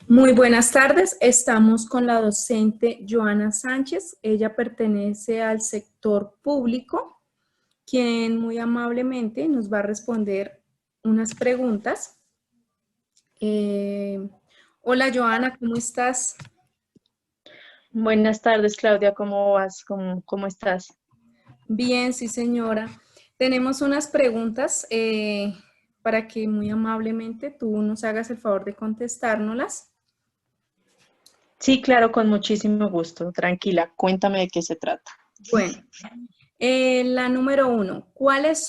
Muy buenas tardes, estamos con la docente Joana Sánchez. Ella pertenece al sector público, quien muy amablemente nos va a responder unas preguntas. Eh, Hola Joana, ¿cómo estás? Buenas tardes, Claudia, ¿cómo vas? ¿Cómo estás? Bien, sí señora. Tenemos unas preguntas para que muy amablemente tú nos hagas el favor de contestárnoslas. Sí, claro, con muchísimo gusto. Tranquila, cuéntame de qué se trata. Bueno, la número uno, ¿cuáles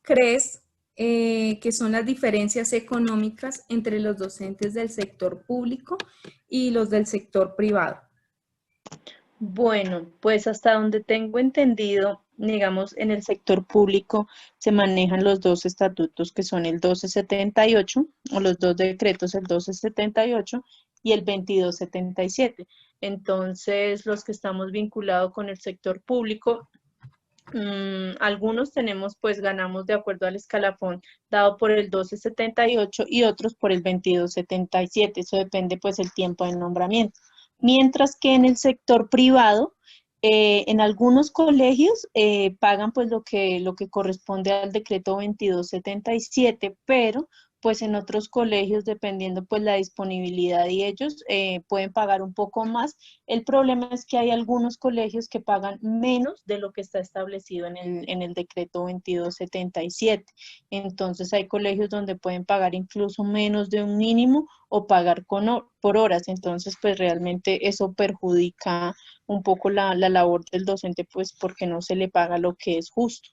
crees que son las diferencias económicas entre los docentes del sector público y los del sector privado? Bueno, pues hasta donde tengo entendido, digamos, en el sector público se manejan los dos estatutos que son el 1278 o los dos decretos, el 1278 y el 2277. Entonces, los que estamos vinculados con el sector público, algunos tenemos, pues ganamos de acuerdo al escalafón dado por el 1278 y otros por el 2277. Eso depende pues el tiempo de nombramiento. Mientras que en el sector privado, en algunos colegios pagan pues lo que corresponde al decreto 2277, pero pues en otros colegios, dependiendo pues la disponibilidad de ellos, pueden pagar un poco más. El problema es que hay algunos colegios que pagan menos de lo que está establecido en el decreto 2277. Entonces hay colegios donde pueden pagar incluso menos de un mínimo o pagar por horas. Entonces, pues realmente eso perjudica un poco la labor del docente, pues porque no se le paga lo que es justo.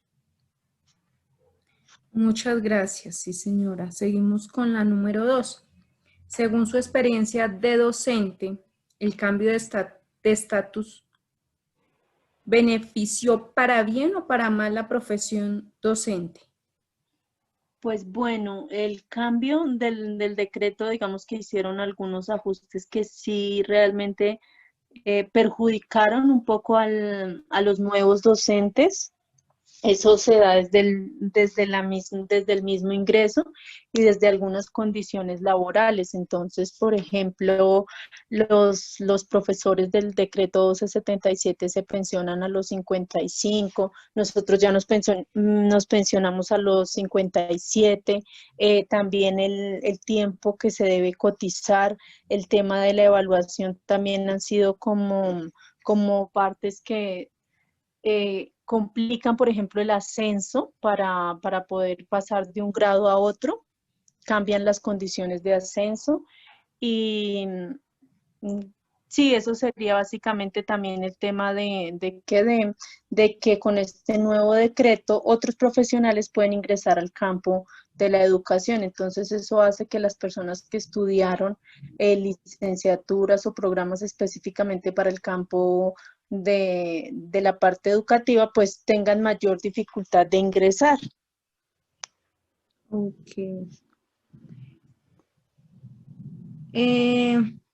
Muchas gracias, sí señora. Seguimos con la número dos. Según su experiencia de docente, ¿el cambio de estatus benefició para bien o para mal la profesión docente? Pues bueno, el cambio del decreto, digamos que hicieron algunos ajustes que sí realmente perjudicaron un poco a los nuevos docentes. Eso se da desde el mismo ingreso y desde algunas condiciones laborales. Entonces, por ejemplo, los profesores del decreto 1277 se pensionan a los 55, nosotros ya nos pensionamos a los 57, también el tiempo que se debe cotizar, el tema de la evaluación también han sido como partes que complican, por ejemplo, el ascenso para poder pasar de un grado a otro, cambian las condiciones de ascenso y sí, eso sería básicamente también el tema de que con este nuevo decreto otros profesionales pueden ingresar al campo de la educación. Entonces eso hace que las personas que estudiaron licenciaturas o programas específicamente para el campo de la parte educativa, pues tengan mayor dificultad de ingresar. Ok.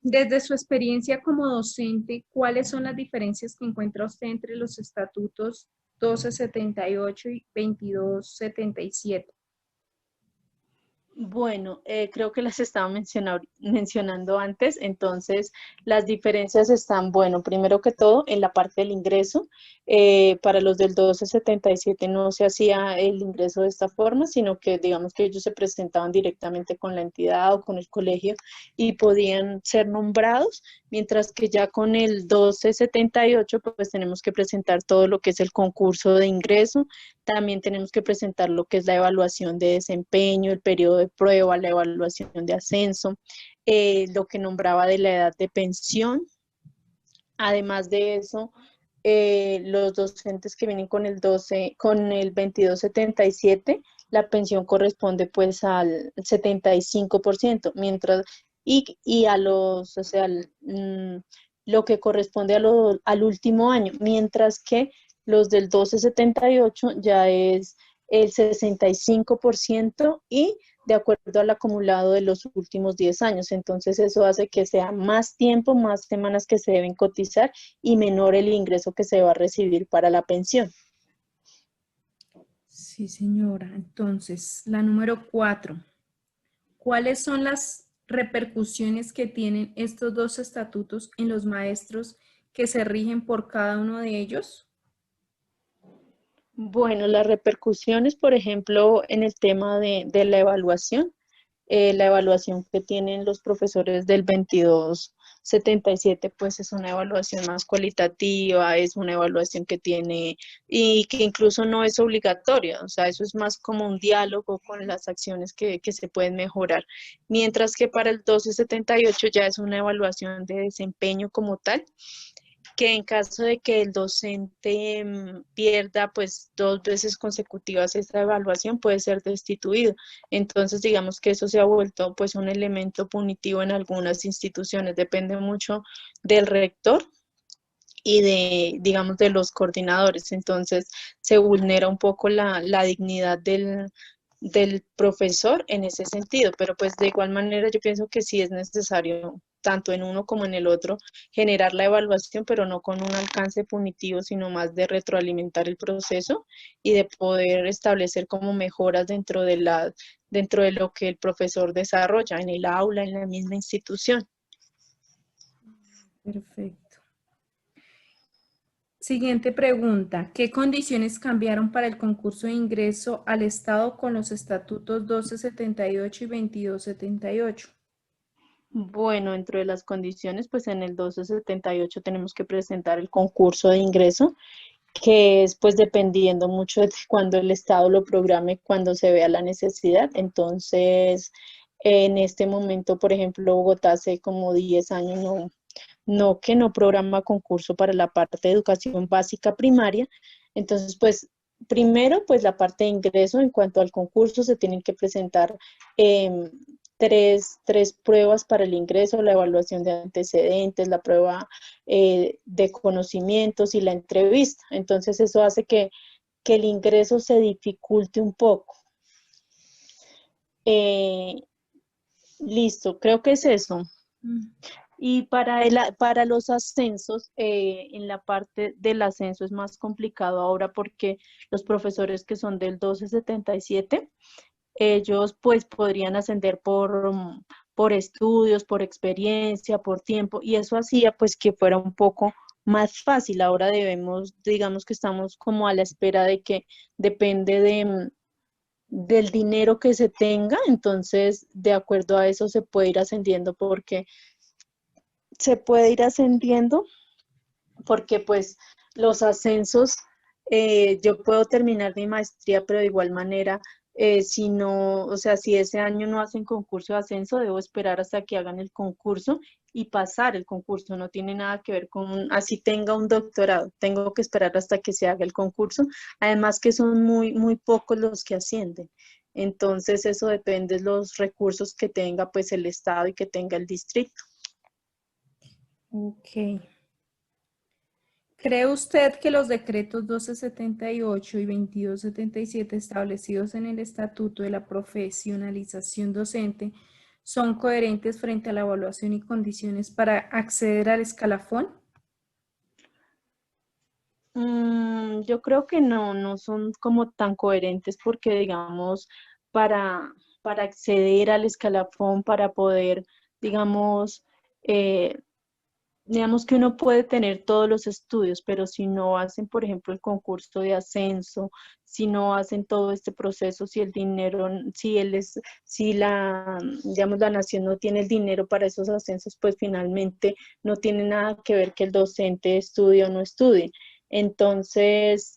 Desde su experiencia como docente, ¿cuáles son las diferencias que encuentra usted entre los estatutos 1278 y 2277? Bueno, creo que las estaba mencionando antes, entonces las diferencias están, bueno, primero que todo en la parte del ingreso. Para los del 1277 no se hacía el ingreso de esta forma, sino que digamos que ellos se presentaban directamente con la entidad o con el colegio y podían ser nombrados, mientras que ya con el 1278 pues tenemos que presentar todo lo que es el concurso de ingreso. También tenemos que presentar lo que es la evaluación de desempeño, el periodo de prueba, la evaluación de ascenso, lo que nombraba de la edad de pensión. Además de eso, los docentes que vienen con el 2277, la pensión corresponde pues al 75%, y a los, o sea, lo que corresponde al último año, mientras que los del 1278 ya es el 65% y de acuerdo al acumulado de los últimos 10 años. Entonces eso hace que sea más tiempo, más semanas que se deben cotizar y menor el ingreso que se va a recibir para la pensión. Sí, señora. Entonces, la número 4. ¿Cuáles son las repercusiones que tienen estos dos estatutos en los maestros que se rigen por cada uno de ellos? Bueno, las repercusiones, por ejemplo, en el tema de la evaluación que tienen los profesores del 2277, pues es una evaluación más cualitativa, es una evaluación que tiene y que incluso no es obligatoria, o sea, eso es más como un diálogo con las acciones que se pueden mejorar, mientras que para el 1278 ya es una evaluación de desempeño como tal, que en caso de que el docente pierda pues 2 veces consecutivas esta evaluación puede ser destituido. Entonces digamos que eso se ha vuelto pues un elemento punitivo en algunas instituciones, depende mucho del rector y de, digamos, de los coordinadores. Entonces se vulnera un poco la dignidad del profesor en ese sentido, pero pues de igual manera yo pienso que sí es necesario, tanto en uno como en el otro, generar la evaluación, pero no con un alcance punitivo, sino más de retroalimentar el proceso y de poder establecer como mejoras dentro de lo que el profesor desarrolla en el aula, en la misma institución. Perfecto. Siguiente pregunta. ¿Qué condiciones cambiaron para el concurso de ingreso al Estado con los estatutos 1278 y 2278? Bueno, dentro de las condiciones, pues en el 1278 tenemos que presentar el concurso de ingreso, que es pues dependiendo mucho de cuando el Estado lo programe, cuando se vea la necesidad. Entonces, en este momento, por ejemplo, Bogotá hace como 10 años que no programa concurso para la parte de educación básica primaria. Entonces, pues primero, pues la parte de ingreso en cuanto al concurso se tienen que presentar eh, tres pruebas para el ingreso, la evaluación de antecedentes, la prueba de conocimientos y la entrevista. Entonces, eso hace que el ingreso se dificulte un poco. Eh, Listo, creo que es eso. Y para los ascensos, en la parte del ascenso es más complicado ahora porque los profesores que son del 1277, ellos pues podrían ascender por estudios, por experiencia, por tiempo, y eso hacía pues que fuera un poco más fácil. Ahora digamos que estamos como a la espera de que depende del dinero que se tenga, entonces de acuerdo a eso se puede ir ascendiendo porque pues los ascensos, yo puedo terminar mi maestría, pero de igual manera, si no, o sea, si ese año no hacen concurso de ascenso, debo esperar hasta que hagan el concurso y pasar el concurso. No tiene nada que ver con, así tenga un doctorado, tengo que esperar hasta que se haga el concurso. Además que son muy pocos los que ascienden. Entonces, eso depende de los recursos que tenga pues el Estado y que tenga el distrito. Ok. ¿Cree usted que los decretos 1278 y 2277 establecidos en el Estatuto de la Profesionalización Docente son coherentes frente a la evaluación y condiciones para acceder al escalafón? Yo creo que no son como tan coherentes porque, digamos, para, para acceder al escalafón, para poder, digamos, eh, digamos que uno puede tener todos los estudios, pero si no hacen, por ejemplo, el concurso de ascenso, si no hacen todo este proceso, si el dinero, si digamos, la nación no tiene el dinero para esos ascensos, pues finalmente no tiene nada que ver que el docente estudie o no estudie. Entonces,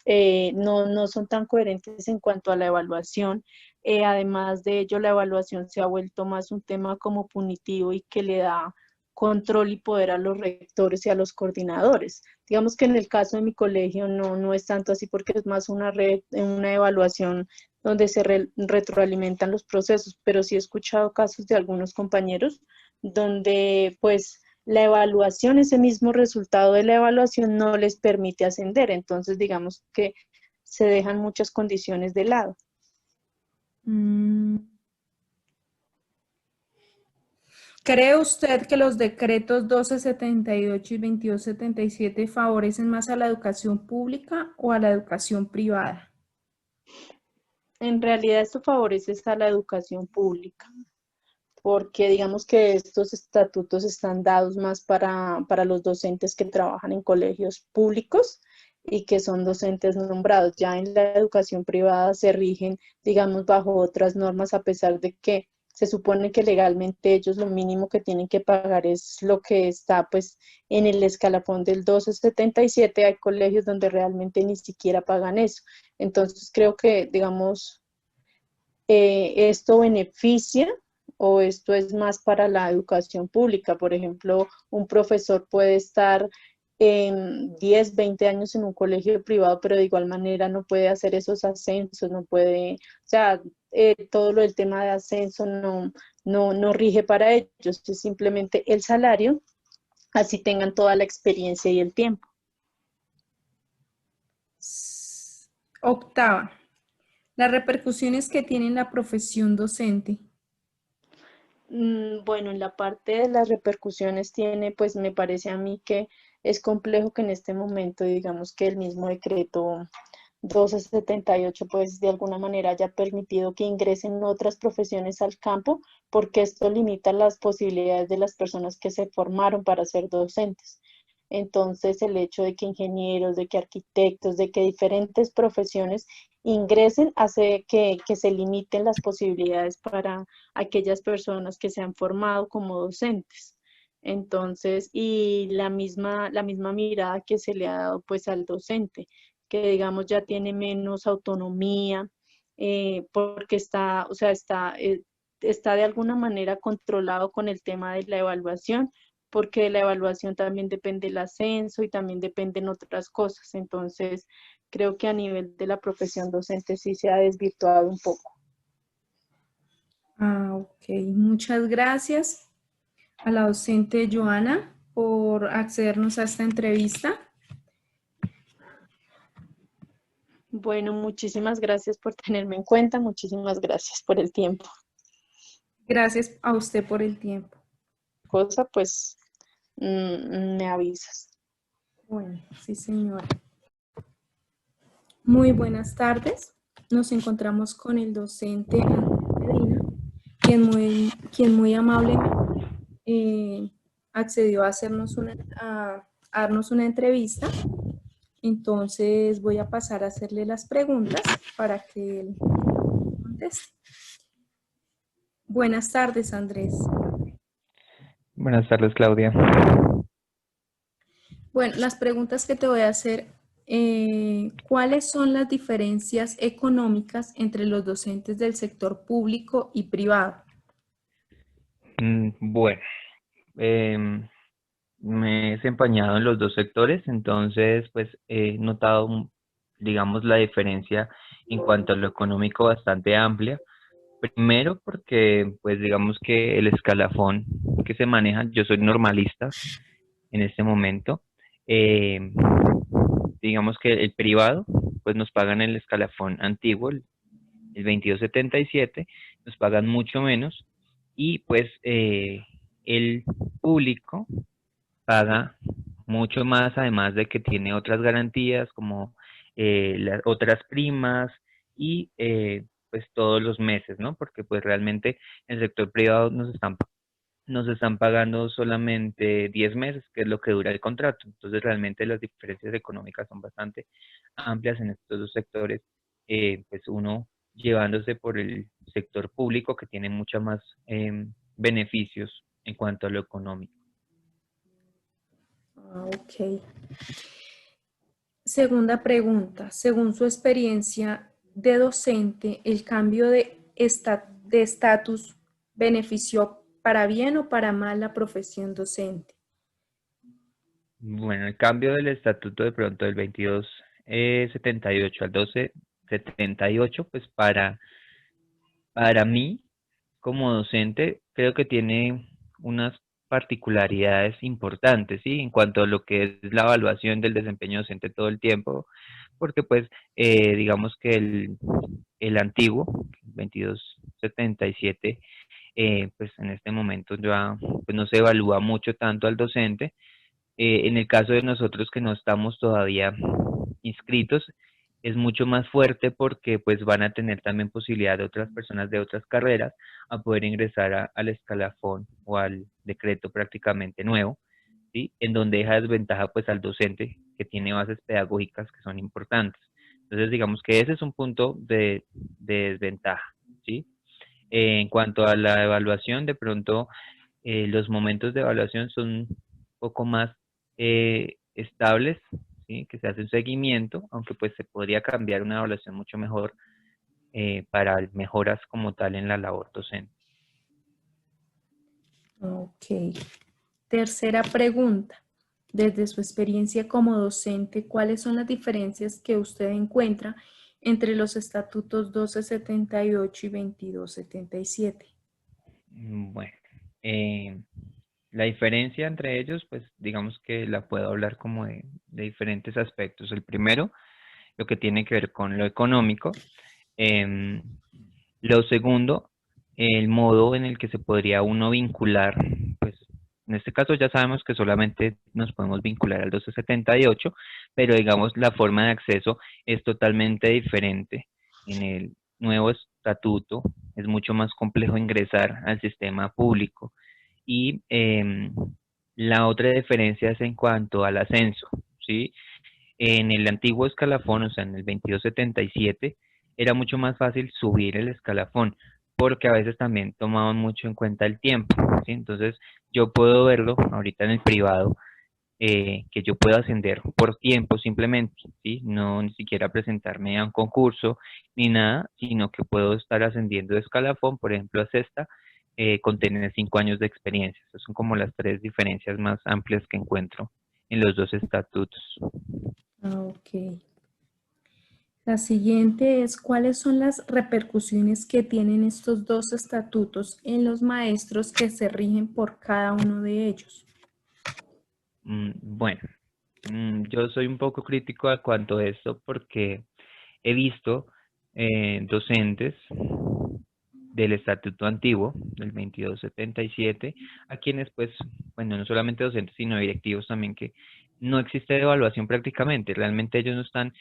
no son tan coherentes en cuanto a la evaluación. Además de ello, la evaluación se ha vuelto más un tema como punitivo y que le da control y poder a los rectores y a los coordinadores. Digamos que en el caso de mi colegio no es tanto así porque es más una evaluación donde se retroalimentan los procesos, pero sí he escuchado casos de algunos compañeros donde pues la evaluación, ese mismo resultado de la evaluación no les permite ascender, entonces digamos que se dejan muchas condiciones de lado. Mm. ¿Cree usted que los decretos 1278 y 2277 favorecen más a la educación pública o a la educación privada? En realidad esto favorece a la educación pública, porque digamos que estos estatutos están dados más para los docentes que trabajan en colegios públicos y que son docentes nombrados. Ya en la educación privada se rigen, digamos, bajo otras normas, a pesar de que se supone que legalmente ellos lo mínimo que tienen que pagar es lo que está pues en el escalafón del 1277. Hay colegios donde realmente ni siquiera pagan eso. Entonces creo que, digamos, esto beneficia o esto es más para la educación pública. Por ejemplo, un profesor puede estar 10, 20 años en un colegio privado, pero de igual manera no puede hacer esos ascensos, no puede, o sea, todo lo del tema de ascenso no rige para ellos, es simplemente el salario, así tengan toda la experiencia y el tiempo. Octava, las repercusiones que tiene la profesión docente. Bueno, en la parte de las repercusiones tiene, pues me parece a mí que es complejo que en este momento, digamos que el mismo decreto 1278, pues de alguna manera haya permitido que ingresen otras profesiones al campo, porque esto limita las posibilidades de las personas que se formaron para ser docentes. Entonces, el hecho de que ingenieros, de que arquitectos, de que diferentes profesiones ingresen hace que se limiten las posibilidades para aquellas personas que se han formado como docentes. Entonces, y la misma mirada que se le ha dado pues al docente, que digamos ya tiene menos autonomía, porque está, o sea, está de alguna manera controlado con el tema de la evaluación, porque de la evaluación también depende el ascenso y también dependen otras cosas. Entonces, creo que a nivel de la profesión docente sí se ha desvirtuado un poco. Ok. Muchas gracias a la docente Joana por accedernos a esta entrevista. Bueno, muchísimas gracias por tenerme en cuenta, muchísimas gracias por el tiempo. Gracias a usted por el tiempo. Cosa, pues me avisas. Bueno, sí, señora. Muy buenas tardes. Nos encontramos con el docente Andrés Medina, quien muy amablemente accedió a darnos una entrevista. Entonces voy a pasar a hacerle las preguntas para que él conteste. Buenas tardes, Andrés. Buenas tardes, Claudia. Bueno, las preguntas que te voy a hacer, ¿cuáles son las diferencias económicas entre los docentes del sector público y privado? Bueno, em, me he desempeñado en los dos sectores, entonces pues he notado, digamos, la diferencia en cuanto a lo económico bastante amplia. Primero porque pues digamos que el escalafón que se maneja, yo soy normalista en este momento, em, digamos que el privado pues nos pagan el escalafón antiguo, el 2277, nos pagan mucho menos y pues el público paga mucho más, además de que tiene otras garantías como las otras primas y pues todos los meses, ¿no? Porque pues realmente el sector privado nos están pagando solamente 10 meses, que es lo que dura el contrato. Entonces realmente las diferencias económicas son bastante amplias en estos dos sectores, pues uno llevándose por el sector público que tiene muchos más beneficios en cuanto a lo económico. Ok. Segunda pregunta. Según su experiencia de docente, ¿el cambio de estatus benefició para bien o para mal la profesión docente? Bueno, el cambio del estatuto de pronto del 2278 al 1278, pues para mí, como docente, creo que tiene unas particularidades importantes, ¿sí? En cuanto a lo que es la evaluación del desempeño docente todo el tiempo, porque pues digamos que el antiguo, 2277, pues en este momento ya pues no se evalúa mucho tanto al docente. En el caso de nosotros que no estamos todavía inscritos, es mucho más fuerte porque pues van a tener también posibilidad de otras personas de otras carreras a poder ingresar al escalafón o al decreto prácticamente nuevo, ¿sí? En donde deja desventaja pues al docente que tiene bases pedagógicas que son importantes. Entonces digamos que ese es un punto de desventaja, ¿sí? En cuanto a la evaluación, de pronto los momentos de evaluación son un poco más estables, ¿sí? Que se hace un seguimiento, aunque pues se podría cambiar una evaluación mucho mejor para mejoras como tal en la labor docente. Ok. Tercera pregunta. Desde su experiencia como docente, ¿cuáles son las diferencias que usted encuentra entre los estatutos 1278 y 2277? Bueno, eh, la diferencia entre ellos, pues digamos que la puedo hablar como de diferentes aspectos. El primero, lo que tiene que ver con lo económico. Em, lo segundo, el modo en el que se podría uno vincular, pues en este caso ya sabemos que solamente nos podemos vincular al 1278, pero digamos la forma de acceso es totalmente diferente. En el nuevo estatuto es mucho más complejo ingresar al sistema público y la otra diferencia es en cuanto al ascenso, ¿sí? En el antiguo escalafón, o sea, en el 2277, era mucho más fácil subir el escalafón, porque a veces también tomaban mucho en cuenta el tiempo, ¿sí? Entonces, yo puedo verlo ahorita en el privado, que yo puedo ascender por tiempo simplemente, ¿sí? No ni siquiera presentarme a un concurso ni nada, sino que puedo estar ascendiendo de escalafón, por ejemplo, a sexta, con tener 5 años de experiencia. Esas son como las tres diferencias más amplias que encuentro en los dos estatutos. Ok. La siguiente es, ¿cuáles son las repercusiones que tienen estos dos estatutos en los maestros que se rigen por cada uno de ellos? Bueno, yo soy un poco crítico a cuanto a esto porque he visto docentes del estatuto antiguo, del 2277, a quienes pues, bueno, no solamente docentes, sino directivos también, que no existe evaluación prácticamente. Realmente ellos no están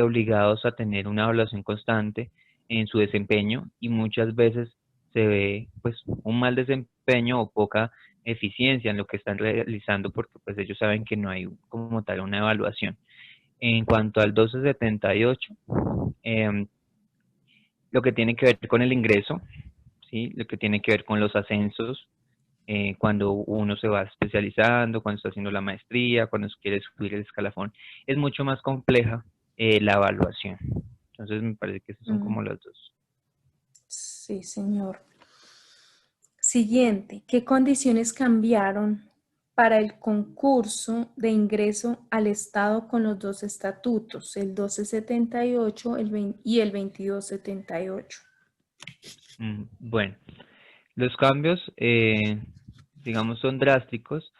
obligados a tener una evaluación constante en su desempeño y muchas veces se ve pues un mal desempeño o poca eficiencia en lo que están realizando porque pues ellos saben que no hay como tal una evaluación. En cuanto al 1278, lo que tiene que ver con el ingreso, ¿sí? Lo que tiene que ver con los ascensos, cuando uno se va especializando, cuando está haciendo la maestría, cuando quiere subir el escalafón, es mucho más compleja la evaluación. Entonces me parece que esos son como los dos. Sí, señor. Siguiente, ¿qué condiciones cambiaron para el concurso de ingreso al Estado con los dos estatutos, el 1278 y el 2278? Bueno, los cambios, digamos, son drásticos.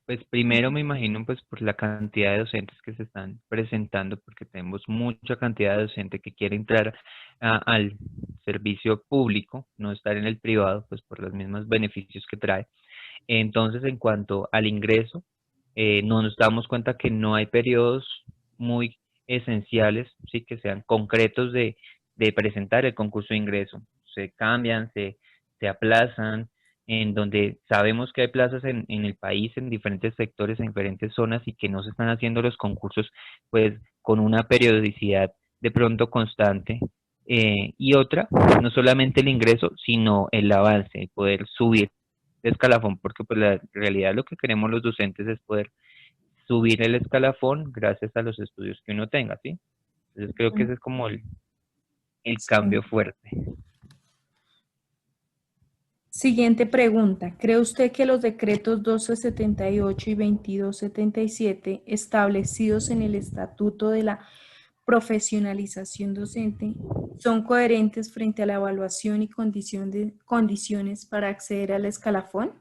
Pues primero me imagino pues por la cantidad de docentes que se están presentando, porque tenemos mucha cantidad de docentes que quiere entrar al servicio público, no estar en el privado, pues por los mismos beneficios que trae. Entonces, en cuanto al ingreso, no nos damos cuenta que no hay periodos muy esenciales, sí, que sean concretos de presentar el concurso de ingreso. Se cambian, se aplazan, en donde sabemos que hay plazas en el país, en diferentes sectores, en diferentes zonas, y que no se están haciendo los concursos, pues, con una periodicidad de pronto constante. Y otra, no solamente el ingreso, sino el avance, el poder subir de escalafón, porque pues la realidad lo que queremos los docentes es poder subir el escalafón gracias a los estudios que uno tenga, ¿sí? Entonces creo que ese es como el Sí. cambio fuerte. Siguiente pregunta. ¿Cree usted que los decretos 1278 y 2277 establecidos en el Estatuto de la Profesionalización Docente son coherentes frente a la evaluación y condiciones para acceder al escalafón?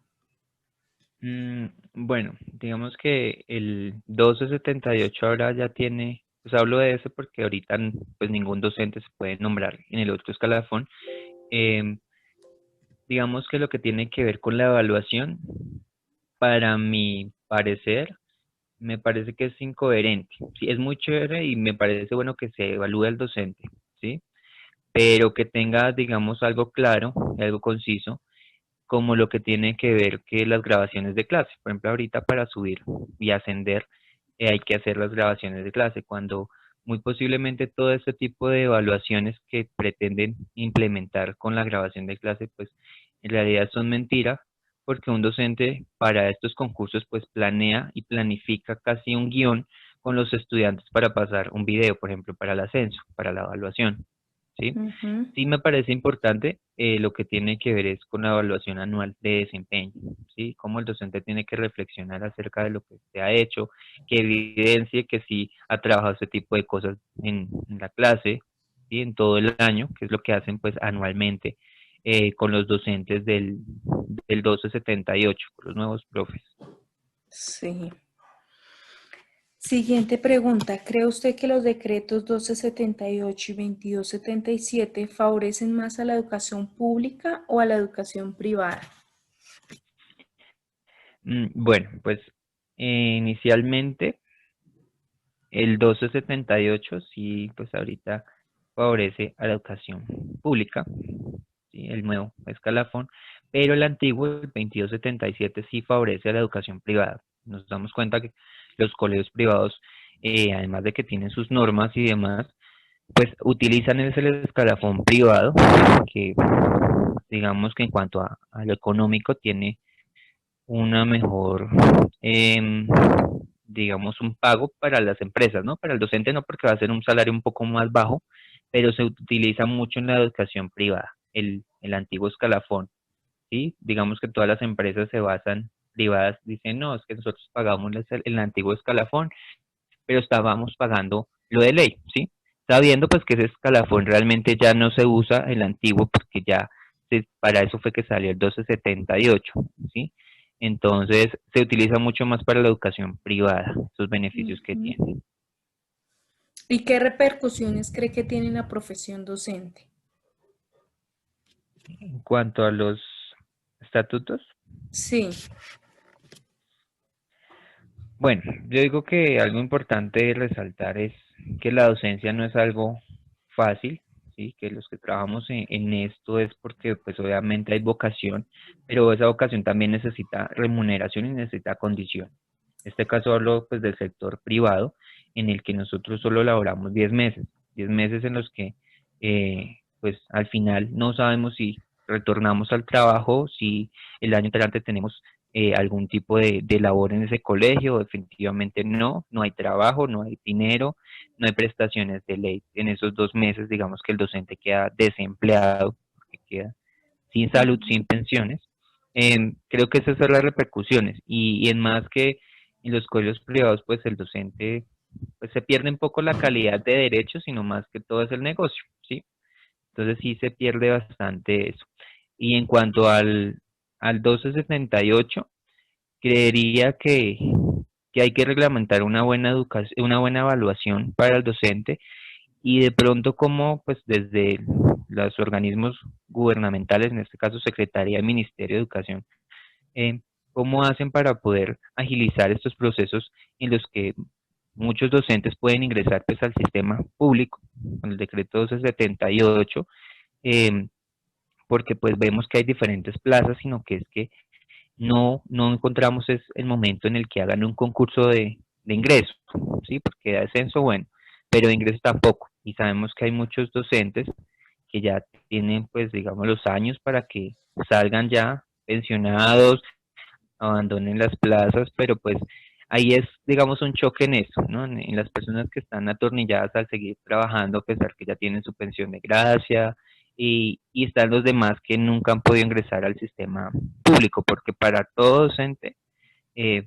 Bueno, digamos que el 1278 ahora ya tiene, pues hablo de eso porque ahorita pues ningún docente se puede nombrar en el otro escalafón. Em, digamos que lo que tiene que ver con la evaluación, para mi parecer, me parece que es incoherente. Sí, es muy chévere y me parece bueno que se evalúe al docente, ¿sí? Pero que tenga, digamos, algo claro, algo conciso, como lo que tiene que ver que las grabaciones de clase. Por ejemplo, ahorita para subir y ascender hay que hacer las grabaciones de clase, cuando muy posiblemente todo este tipo de evaluaciones que pretenden implementar con la grabación de clase, pues en realidad son mentiras, porque un docente para estos concursos pues planea y planifica casi un guión con los estudiantes para pasar un video, por ejemplo, para el ascenso, para la evaluación, ¿sí? Ujú. Sí me parece importante lo que tiene que ver es con la evaluación anual de desempeño, ¿sí? Cómo el docente tiene que reflexionar acerca de lo que se ha hecho, que evidencie que sí ha trabajado ese tipo de cosas en la clase, ¿sí? En todo el año, que es lo que hacen pues anualmente con los docentes del 1278, con los nuevos profes. Sí. Siguiente pregunta. ¿Cree usted que los decretos 1278 y 2277 favorecen más a la educación pública o a la educación privada? Bueno, pues inicialmente el 1278 sí, pues ahorita favorece a la educación pública, ¿sí? El nuevo escalafón, pero el antiguo, el 2277, sí favorece a la educación privada. Nos damos cuenta que los colegios privados, además de que tienen sus normas y demás, pues utilizan el escalafón privado, que digamos que en cuanto a lo económico tiene una mejor, em, digamos, un pago para las empresas, ¿no? Para el docente no, porque va a ser un salario un poco más bajo, pero se utiliza mucho en la educación privada, el antiguo escalafón, ¿sí? Digamos que todas las empresas se basan, privadas, dicen, no, es que nosotros pagamos el antiguo escalafón, pero estábamos pagando lo de ley, ¿sí? Sabiendo pues que ese escalafón realmente ya no se usa el antiguo porque ya para eso fue que salió el 1278, ¿sí? Entonces se utiliza mucho más para la educación privada, esos beneficios que Ujú. tiene. ¿Y qué repercusiones cree que tiene en la profesión docente? En cuanto a los estatutos, Sí. bueno, yo digo que algo importante de resaltar es que la docencia no es algo fácil, ¿sí? Que los que trabajamos en esto es porque pues obviamente hay vocación, pero esa vocación también necesita remuneración y necesita condición. En este caso hablo pues del sector privado, en el que nosotros solo laboramos 10 meses en los que pues al final no sabemos si retornamos al trabajo, si el año entrante tenemos algún tipo de labor en ese colegio, definitivamente no, no hay trabajo, no hay dinero, no hay prestaciones de ley. En esos 2 meses, digamos que el docente queda desempleado, porque queda sin salud, sin pensiones. Creo que esas son las repercusiones y en más que en los colegios privados, pues el docente pues se pierde un poco la calidad de derechos, sino más que todo es el negocio, ¿sí? Entonces sí se pierde bastante eso. Y en cuanto al 1278, creería que hay que reglamentar una buena educación, una buena evaluación para el docente y de pronto como pues desde los organismos gubernamentales, en este caso Secretaría y Ministerio de Educación, eh, cómo hacen para poder agilizar estos procesos en los que muchos docentes pueden ingresar pues al sistema público con el decreto 1278, eh, porque pues vemos que hay diferentes plazas, sino que es que no encontramos es el momento en el que hagan un concurso de ingreso, ¿sí? Porque de ascenso, bueno, pero de ingreso tampoco. Y sabemos que hay muchos docentes que ya tienen, pues, digamos, los años para que salgan ya pensionados, abandonen las plazas, pero pues ahí es, digamos, un choque en eso, ¿no? En las personas que están atornilladas al seguir trabajando, a pesar que ya tienen su pensión de gracia, y están los demás que nunca han podido ingresar al sistema público, porque para todo docente,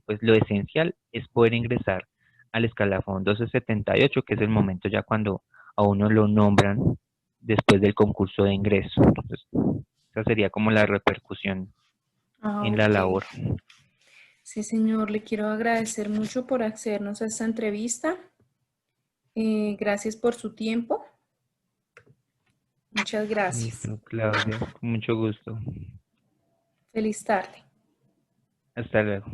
pues lo esencial es poder ingresar al escalafón 1278, que es el momento ya cuando a uno lo nombran después del concurso de ingreso. Entonces, esa sería como la repercusión Ah, en la ok. labor. Sí, señor, le quiero agradecer mucho por accedernos a esta entrevista. Gracias por su tiempo. Muchas gracias. Listo, Claudia, con mucho gusto. Feliz tarde. Hasta luego.